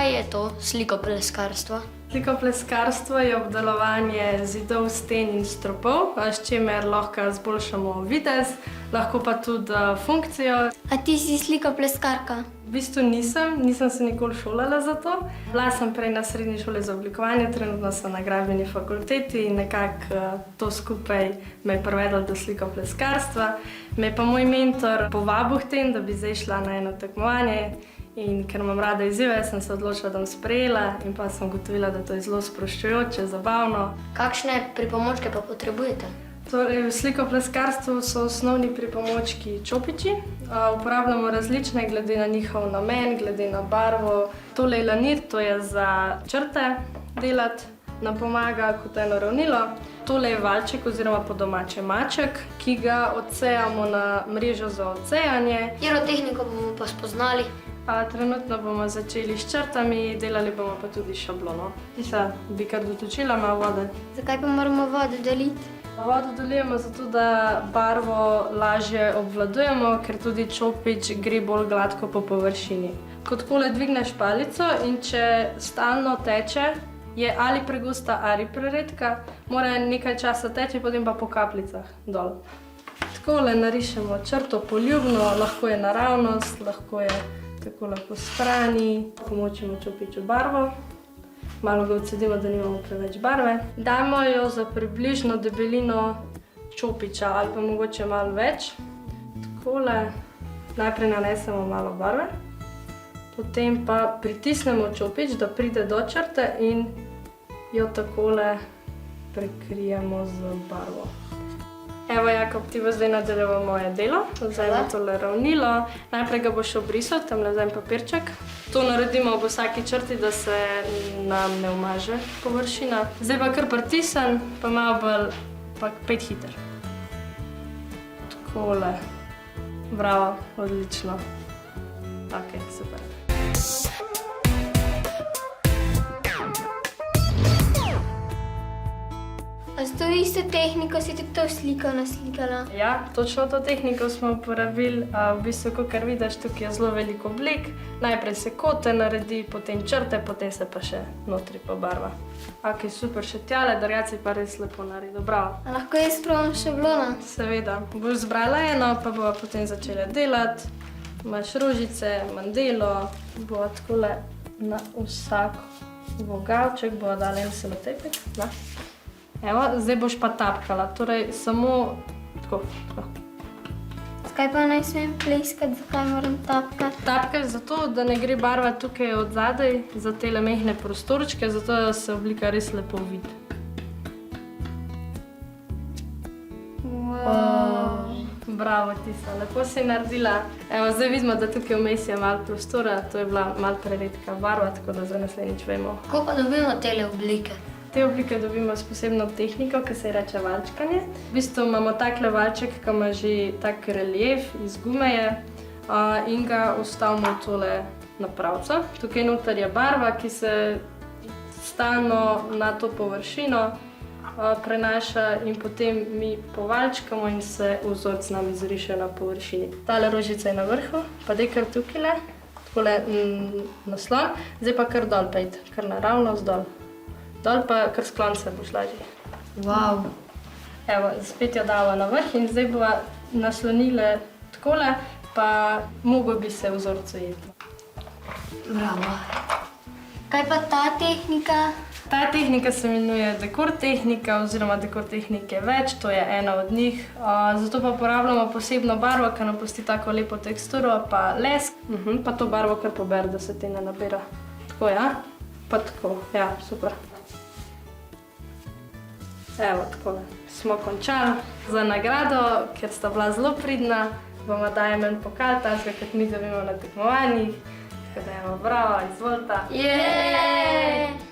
Kaj je to slikopleskarstvo? Slikopleskarstvo je obdelovanje zidov, sten in stropov, s čimer lahko izboljšamo videz, lahko pa tudi funkcijo. A ti si slikopleskarka? V bistvu nisem se nikoli šolala za to. Bila sem prej na srednji šoli za oblikovanje, trenutno sem na gradbeni fakulteti in nekako to skupaj me je privedlo do slikopleskarstva. Me je pa moj mentor povabil k tem, da bi zdaj šla na eno tekmovanje. In ker imam rada izzive, sem se odločila, da bom sprejela in pa sem ugotovila, da to je zelo sproščujoče, zabavno. Kakšne pripomočke pa potrebujete? Torej, v slikopleskarstvu so osnovni pripomočki čopiči. Uporabljamo različne glede na njihov namen, glede na barvo. Tole je lanir, to je za črte delati, nam pomaga kot eno ravnilo. Tole je valček oziroma po domače maček, ki ga odsejamo na mrežo za odsejanje. Katero tehniko bomo pa spoznali? Trenutno bomo začeli s črtami, delali bomo pa tudi šablono. Ti se bi kar dotočila malo vode. Zakaj pa moramo vodo deliti? Vodo dolijemo zato, da barvo lažje obvladujemo, ker tudi čopič gre bolj gladko po površini. Ko takole dvigneš palico in če stalno teče, je ali pregosta ali preredka, mora nekaj časa teči, potem pa po kapljicah dol. Takole narišemo črto poljubno, lahko je naravnost, lahko je takole po strani. Pomočimo čopiču barvo, malo ga odcedimo, da nimamo preveč barve. Dajmo jo za približno debelino čopiča ali pa mogoče malo več. Takole najprej nanesemo malo barve, potem pa pritisnemo čopič, da pride do črte in jo takole prekrijemo z barvo. Evo, Jakob, ti bo zdaj nadaljeval moje delo. Vzajmo tole ravnilo. Najprej ga boš obrisal, tamle vzajm papirček. To naredimo ob vsaki črti, da se nam ne umaže površina. Zdaj pa kar pritisnem, pa malo bolj, pa pet hiter. Takole. Bravo, odlično. Ok, super. A s to isto tehniko si tudi to sliko naslikala? Ja, točno to tehniko smo uporabili. V bistvu, kakor vidiš, tukaj je zelo veliko oblik. Najprej se kote naredi, potem črte, potem se pa še notri pobarva. Ok, super, še tjale, drugače pa res lepo naredil, bravo. A lahko jaz probam šablona? Seveda, boš zbrala eno, pa bova potem začela delati. Imaš rožice, mandelo, bova takole na vsak vogalček, bova dala en selotejpek. Evo, zdaj boš pa tapkala, torej samo tako. Zakaj pa ne smem pleskati, zakaj moram tapkati? Tapkaš zato, da ne gre barva tukaj od zadaj za tele mehne prostorčke, zato da se oblika res lepo vidi. Bravo, Tisa, lepo si naredila. Evo, zdaj vidimo, da tukaj vmes je malo prostora, to je bila malo preredka barva, tako da za naslednjič vemo. Kako pa dobimo tele oblike? Te oblike dobimo s posebno tehniko, ki se reče valčkanje. V bistvu imamo takle valček, ki ima že tak relief, iz gume je, in ga vstavimo v tole napravco. Tukaj noter je barva, ki se stalno na to površino prenaša in potem mi povalčkamo in se vzorc nam izriše na površini. Tale rožica je na vrhu, pa daj kar tukajle, takole naslon, zdaj pa kar dol pejt, kar naravnost dol. Dol pa kar s klonce boš lažje. Wow. Evo, spet jo dava na vrh in zdaj bova naslonile takole, pa mogel bi se vzorcu jeti. Bravo. Kaj pa ta tehnika? Ta tehnika se imenuje dekor tehnika oziroma dekor tehnike več, to je ena od njih. Zato pa uporabljamo posebno barvo, ki nam pusti tako lepo teksturo, pa lesk. Pa to barvo kar poberi, da se ti ne nabira. Tako, ja? Pa tako, ja, super. Evo, takole. Smo končali. Za nagrado, ker sta bila zelo pridna, bomo dajem en pokal, tazga, kot mi dobimo na tekmovanjih. Tako da evo, bravo, izvolite. Jeee!